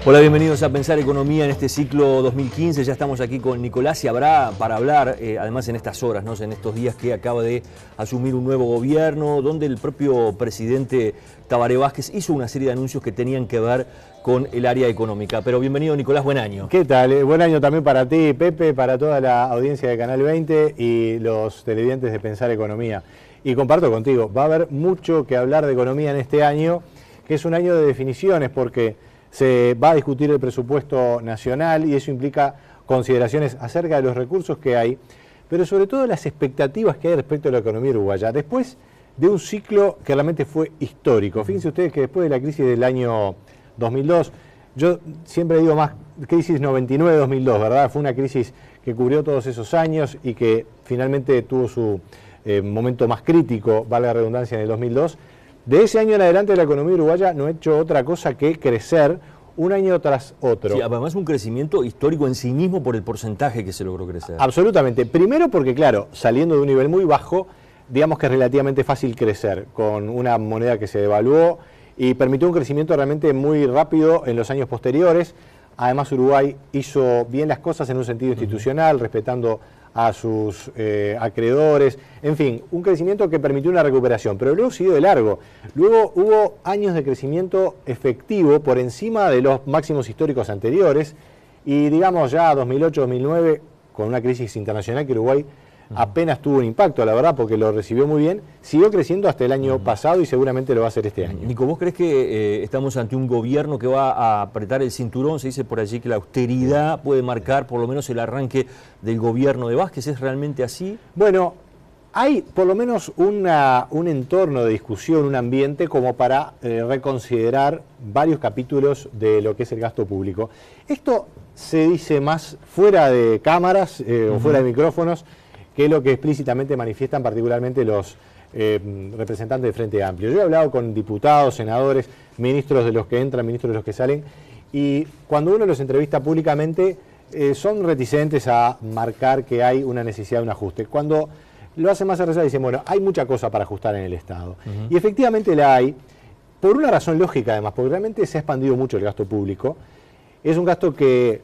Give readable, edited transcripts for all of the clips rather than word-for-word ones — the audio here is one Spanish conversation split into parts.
Hola, bienvenidos a Pensar Economía en este ciclo 2015. Ya estamos aquí con Nicolás y habrá para hablar, además en estas horas, ¿no? En estos días que acaba de asumir un nuevo gobierno, donde el propio presidente Tabaré Vázquez hizo una serie de anuncios que tenían que ver con el área económica. Pero bienvenido, Nicolás, buen año. ¿Qué tal? Buen año también para ti, Pepe, para toda la audiencia de Canal 20 y los televidentes de Pensar Economía. Y comparto contigo, va a haber mucho que hablar de economía en este año, que es un año de definiciones, porque se va a discutir el presupuesto nacional y eso implica consideraciones acerca de los recursos que hay, pero sobre todo las expectativas que hay respecto a la economía uruguaya. Después de un ciclo que realmente fue histórico. Fíjense ustedes que después de la crisis del año 2002, yo siempre digo más crisis 99-2002, ¿verdad? Fue una crisis que cubrió todos esos años y que finalmente tuvo su momento más crítico, valga la redundancia, en el 2002. De ese año en adelante la economía uruguaya no ha hecho otra cosa que crecer un año tras otro. Sí, además un crecimiento histórico en sí mismo por el porcentaje que se logró crecer. Absolutamente. Primero porque, claro, saliendo de un nivel muy bajo, digamos que es relativamente fácil crecer, con una moneda que se devaluó y permitió un crecimiento realmente muy rápido en los años posteriores. Además, Uruguay hizo bien las cosas en un sentido institucional, respetando a sus acreedores, en fin, un crecimiento que permitió una recuperación, pero luego siguió de largo. Luego hubo años de crecimiento efectivo por encima de los máximos históricos anteriores y digamos ya 2008-2009, con una crisis internacional que Uruguay apenas tuvo un impacto, la verdad, porque lo recibió muy bien, siguió creciendo hasta el año pasado y seguramente lo va a hacer este año. Nico, ¿vos crees que estamos ante un gobierno que va a apretar el cinturón? Se dice por allí que la austeridad puede marcar por lo menos el arranque del gobierno de Vázquez. ¿Es realmente así? Bueno, hay por lo menos un entorno de discusión, un ambiente como para reconsiderar varios capítulos de lo que es el gasto público. Esto se dice más fuera de cámaras o fuera de micrófonos, que es lo que explícitamente manifiestan particularmente los representantes del Frente Amplio. Yo he hablado con diputados, senadores, ministros de los que entran, ministros de los que salen, y cuando uno los entrevista públicamente son reticentes a marcar que hay una necesidad de un ajuste. Cuando lo hacen más arrasado dicen, bueno, hay mucha cosa para ajustar en el Estado. Y efectivamente la hay, por una razón lógica además, porque realmente se ha expandido mucho el gasto público. Es un gasto que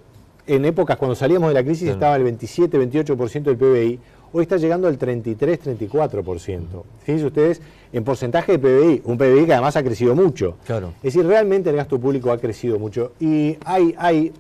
en épocas cuando salíamos de la crisis estaba el 27-28% del PBI, hoy está llegando al 33-34%. Fíjense ustedes, en porcentaje de PBI, un PBI que además ha crecido mucho. Claro. Es decir, realmente el gasto público ha crecido mucho y hay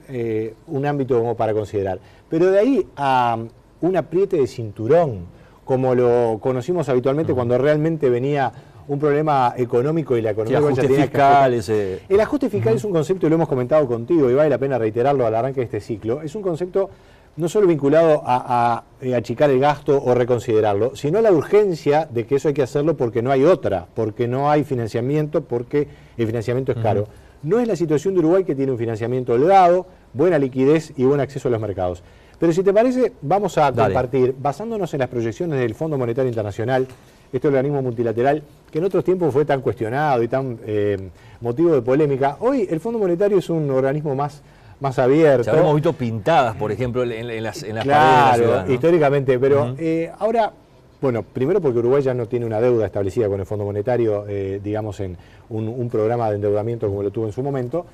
un ámbito como para considerar. Pero de ahí a un apriete de cinturón, como lo conocimos habitualmente cuando realmente venía un problema económico y la economía ajuste tenía fiscal, que el ajuste fiscal es un concepto, y lo hemos comentado contigo, y vale la pena reiterarlo al arranque de este ciclo, es un concepto no solo vinculado a achicar el gasto o reconsiderarlo, sino a la urgencia de que eso hay que hacerlo porque no hay otra, porque no hay financiamiento, porque el financiamiento es caro. No es la situación de Uruguay, que tiene un financiamiento holgado, buena liquidez y buen acceso a los mercados. Pero si te parece, vamos a compartir, basándonos en las proyecciones del Fondo Monetario Internacional, este organismo multilateral que en otros tiempos fue tan cuestionado y tan motivo de polémica. Hoy el Fondo Monetario es un organismo más abierto. Ya hemos visto pintadas, por ejemplo, en las paredes de la ciudad, ¿no? Históricamente, pero ahora, bueno, primero porque Uruguay ya no tiene una deuda establecida con el Fondo Monetario, digamos en un programa de endeudamiento como lo tuvo en su momento,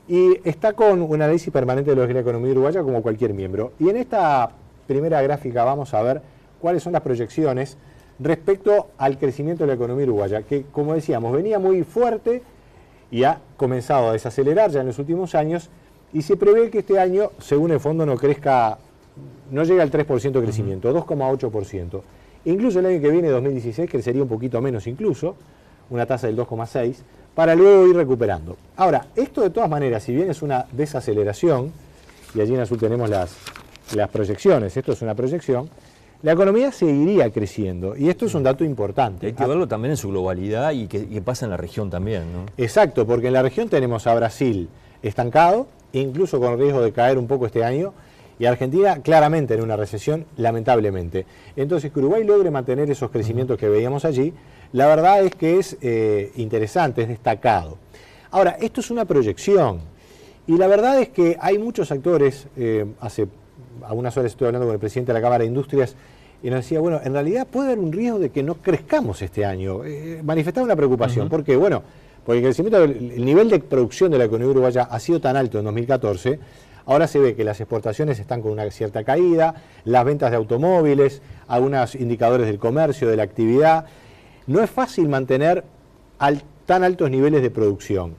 y está con un análisis permanente de lo que es la economía uruguaya como cualquier miembro. Y en esta primera gráfica vamos a ver cuáles son las proyecciones respecto al crecimiento de la economía uruguaya, que como decíamos, venía muy fuerte y ha comenzado a desacelerar ya en los últimos años, y se prevé que este año, según el fondo, no llegue al 3% de crecimiento, 2,8%. Incluso el año que viene, 2016, crecería un poquito menos incluso, una tasa del 2,6%, para luego ir recuperando. Ahora, esto de todas maneras, si bien es una desaceleración, y allí en azul tenemos las proyecciones, esto es una proyección, la economía seguiría creciendo, y esto es un dato importante. Hay que verlo también en su globalidad y que pasa en la región también, ¿no? Exacto, porque en la región tenemos a Brasil estancado, incluso con riesgo de caer un poco este año, y Argentina claramente en una recesión, lamentablemente. Entonces, que Uruguay logre mantener esos crecimientos que veíamos allí, la verdad es que es interesante, es destacado. Ahora, esto es una proyección, y la verdad es que hay muchos actores, hace algunas horas estoy hablando con el presidente de la Cámara de Industrias, y nos decía, bueno, en realidad puede haber un riesgo de que no crezcamos este año. Manifestaba una preocupación, porque, bueno, porque el crecimiento, el nivel de producción de la economía uruguaya ha sido tan alto en 2014, ahora se ve que las exportaciones están con una cierta caída, las ventas de automóviles, algunos indicadores del comercio, de la actividad. No es fácil mantener tan altos niveles de producción.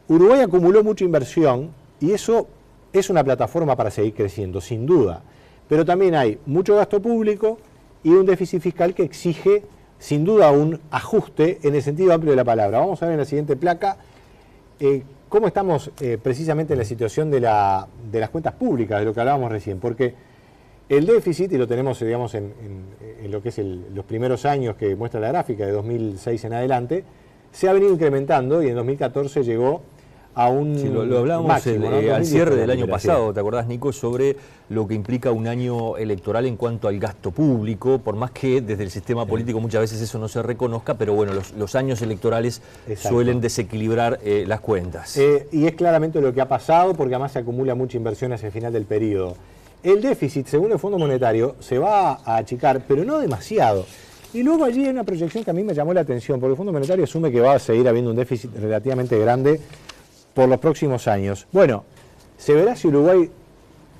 Uruguay acumuló mucha inversión y eso es una plataforma para seguir creciendo, sin duda. Pero también hay mucho gasto público y un déficit fiscal que exige, sin duda, un ajuste en el sentido amplio de la palabra. Vamos a ver en la siguiente placa cómo estamos precisamente en la situación de las cuentas públicas, de lo que hablábamos recién, porque el déficit, y lo tenemos digamos, en lo que es los primeros años que muestra la gráfica, de 2006 en adelante, se ha venido incrementando y en 2014 llegó a un sí, lo hablábamos máximo, ¿no? al cierre del año pasado, ¿te acordás, Nico? Sobre lo que implica un año electoral en cuanto al gasto público, por más que desde el sistema político muchas veces eso no se reconozca, pero bueno, los años electorales suelen desequilibrar las cuentas. Y es claramente lo que ha pasado, porque además se acumula mucha inversión hacia el final del periodo. El déficit, según el Fondo Monetario, se va a achicar, pero no demasiado. Y luego allí hay una proyección que a mí me llamó la atención, porque el Fondo Monetario asume que va a seguir habiendo un déficit relativamente grande por los próximos años. Bueno, se verá si Uruguay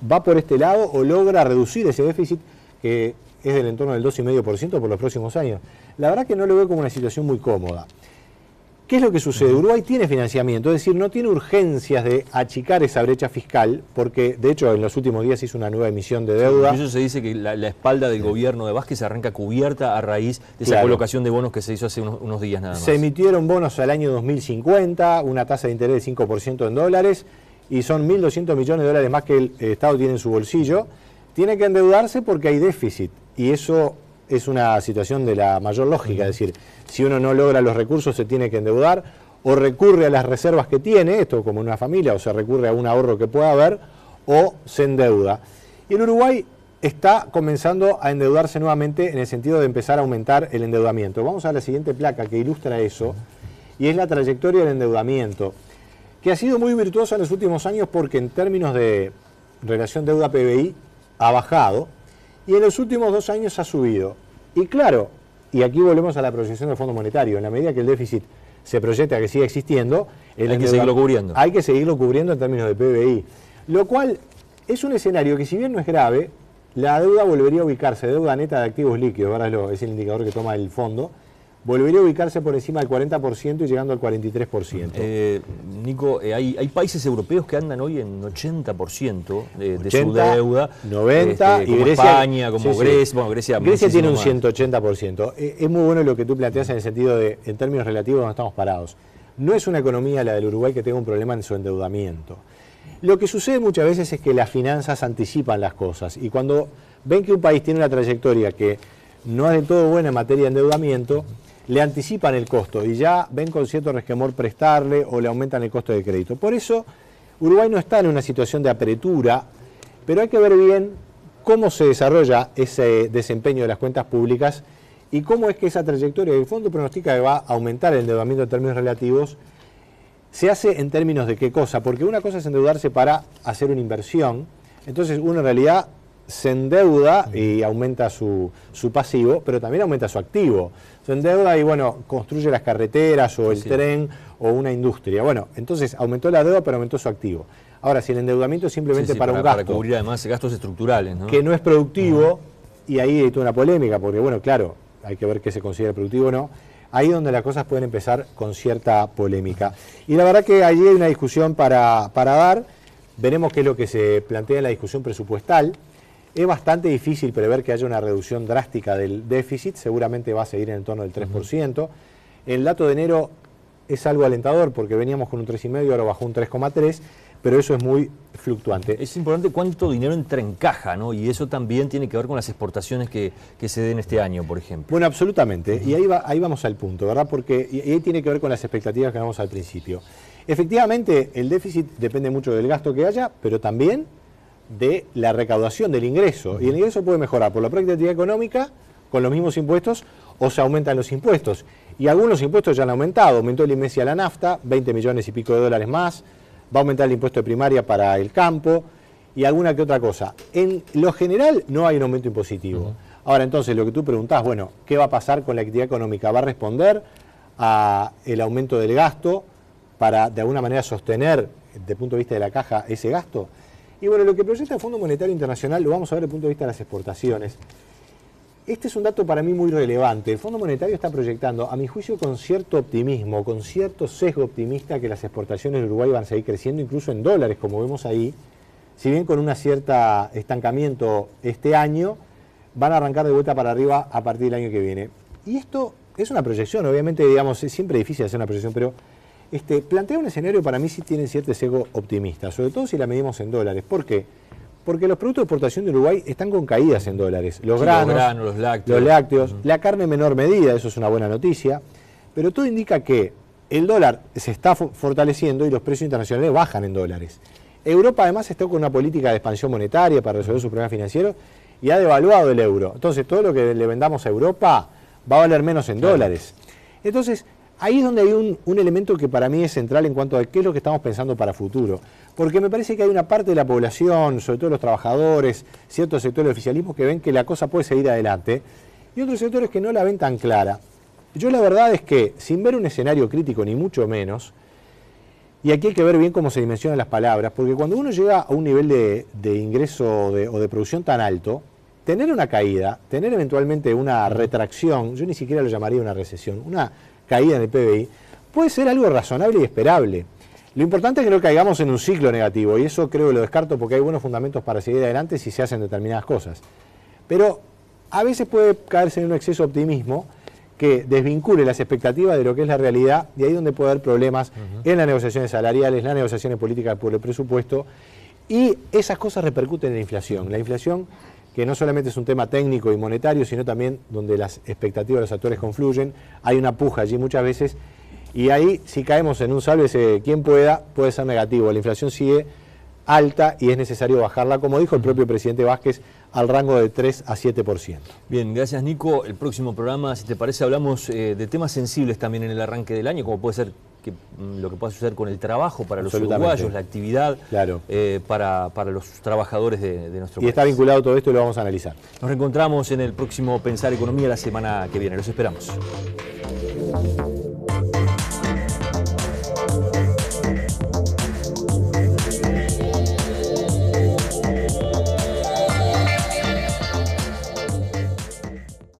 va por este lado o logra reducir ese déficit que es del entorno del 2,5% por los próximos años. La verdad que no lo veo como una situación muy cómoda. ¿Qué es lo que sucede? Uruguay tiene financiamiento, es decir, no tiene urgencias de achicar esa brecha fiscal, porque de hecho en los últimos días hizo una nueva emisión de deuda. Eso se dice que la espalda del gobierno de Vázquez arranca cubierta a raíz de esa colocación de bonos que se hizo hace unos días nada más. Se emitieron bonos al año 2050, una tasa de interés de 5% en dólares, y son 1.200 millones de dólares más que el Estado tiene en su bolsillo. Tiene que endeudarse porque hay déficit, y eso es una situación de la mayor lógica, es decir, si uno no logra los recursos se tiene que endeudar, o recurre a las reservas que tiene, esto como en una familia, o se recurre a un ahorro que pueda haber, o se endeuda. Y el Uruguay está comenzando a endeudarse nuevamente en el sentido de empezar a aumentar el endeudamiento. Vamos a la siguiente placa que ilustra eso, y es la trayectoria del endeudamiento, que ha sido muy virtuosa en los últimos años porque en términos de relación deuda-PBI ha bajado, y en los últimos 2 años ha subido. Y claro, y aquí volvemos a la proyección del Fondo Monetario, en la medida que el déficit se proyecta que siga existiendo, hay que seguirlo cubriendo. Hay que seguirlo cubriendo en términos de PBI. Lo cual es un escenario que, si bien no es grave, la deuda volvería a ubicarse, deuda neta de activos líquidos, ahora es el indicador que toma el fondo, volvería a ubicarse por encima del 40% y llegando al 43%. Nico, hay países europeos que andan hoy en 80% de 80, su deuda. 90, como y Grecia, España, como sí, Grecia. Sí. Bueno, Grecia tiene un más. 180%. Es muy bueno lo que tú planteas en el sentido de, en términos relativos, donde estamos parados. No es una economía, la del Uruguay, que tenga un problema en su endeudamiento. Lo que sucede muchas veces es que las finanzas anticipan las cosas, y cuando ven que un país tiene una trayectoria que no es del todo buena en materia de endeudamiento, le anticipan el costo y ya ven con cierto resquemor prestarle o le aumentan el costo de crédito. Por eso Uruguay no está en una situación de apretura, pero hay que ver bien cómo se desarrolla ese desempeño de las cuentas públicas y cómo es que esa trayectoria del fondo pronostica que va a aumentar el endeudamiento en términos relativos. Se hace en términos de qué cosa, porque una cosa es endeudarse para hacer una inversión, entonces uno en realidad se endeuda y aumenta su pasivo, pero también aumenta su activo. Se endeuda y, bueno, construye las carreteras o el tren o una industria. Bueno, entonces aumentó la deuda, pero aumentó su activo. Ahora, si el endeudamiento es simplemente para un gasto... Para cubrir además gastos estructurales, ¿no? Que no es productivo, y ahí hay toda una polémica, porque, bueno, claro, hay que ver qué se considera productivo o no. Ahí es donde las cosas pueden empezar con cierta polémica. Y la verdad que allí hay una discusión para dar. Veremos qué es lo que se plantea en la discusión presupuestal. Es bastante difícil prever que haya una reducción drástica del déficit, seguramente va a seguir en el torno del 3%. El dato de enero es algo alentador porque veníamos con un 3,5, ahora bajó un 3,3, pero eso es muy fluctuante. Es importante cuánto dinero entra en caja, ¿no? Y eso también tiene que ver con las exportaciones que se den este año, por ejemplo. Bueno, absolutamente, y ahí vamos al punto, ¿verdad? Porque y ahí tiene que ver con las expectativas que vamos al principio. Efectivamente, el déficit depende mucho del gasto que haya, pero también de la recaudación del ingreso, y el ingreso puede mejorar por la propia actividad económica con los mismos impuestos o se aumentan los impuestos, y algunos impuestos ya han aumentado. Aumentó el IMESI a la nafta, 20 millones y pico de dólares más, va a aumentar el impuesto de primaria para el campo y alguna que otra cosa. En lo general no hay un aumento impositivo. Ahora entonces lo que tú preguntás, bueno, ¿qué va a pasar con la actividad económica? ¿Va a responder al aumento del gasto para de alguna manera sostener desde el punto de vista de la caja ese gasto. Y bueno, lo que proyecta el Fondo Monetario Internacional lo vamos a ver desde el punto de vista de las exportaciones. Este es un dato para mí muy relevante. El Fondo Monetario está proyectando, a mi juicio, con cierto optimismo, con cierto sesgo optimista, que las exportaciones de Uruguay van a seguir creciendo, incluso en dólares, como vemos ahí. Si bien con una cierta estancamiento este año, van a arrancar de vuelta para arriba a partir del año que viene. Y esto es una proyección, obviamente, digamos, es siempre difícil hacer una proyección, pero plantea un escenario para mí sí tiene cierto sesgo optimista, sobre todo si la medimos en dólares. ¿Por qué? Porque los productos de exportación de Uruguay están con caídas en dólares. Los granos, los lácteos, la carne en menor medida, eso es una buena noticia, pero todo indica que el dólar se está fortaleciendo y los precios internacionales bajan en dólares. Europa además está con una política de expansión monetaria para resolver sus problemas financieros y ha devaluado el euro. Entonces todo lo que le vendamos a Europa va a valer menos en dólares. Entonces ahí es donde hay un elemento que para mí es central en cuanto a qué es lo que estamos pensando para futuro. Porque me parece que hay una parte de la población, sobre todo los trabajadores, ciertos sectores del oficialismo, que ven que la cosa puede seguir adelante, y otros sectores que no la ven tan clara. Yo la verdad es que, sin ver un escenario crítico, ni mucho menos, y aquí hay que ver bien cómo se dimensionan las palabras, porque cuando uno llega a un nivel de ingreso o de producción tan alto, tener una caída, tener eventualmente una retracción, yo ni siquiera lo llamaría una recesión, una caída en el PBI, puede ser algo razonable y esperable. Lo importante es que no caigamos en un ciclo negativo, y eso creo que lo descarto porque hay buenos fundamentos para seguir adelante si se hacen determinadas cosas. Pero a veces puede caerse en un exceso de optimismo que desvincule las expectativas de lo que es la realidad, y ahí es donde puede haber problemas en las negociaciones salariales, las negociaciones políticas por el presupuesto, y esas cosas repercuten en la inflación. La inflación, que no solamente es un tema técnico y monetario, sino también donde las expectativas de los actores confluyen, hay una puja allí muchas veces, y ahí si caemos en un sálvese quien pueda, puede ser negativo. La inflación sigue alta y es necesario bajarla, como dijo el propio presidente Vázquez, al rango de 3 a 7%. Bien, gracias Nico. El próximo programa, si te parece, hablamos de temas sensibles también en el arranque del año, como puede ser lo que pueda suceder con el trabajo para los uruguayos, la actividad para los trabajadores de nuestro país. Y está vinculado todo esto y lo vamos a analizar. Nos reencontramos en el próximo Pensar Economía la semana que viene. Los esperamos.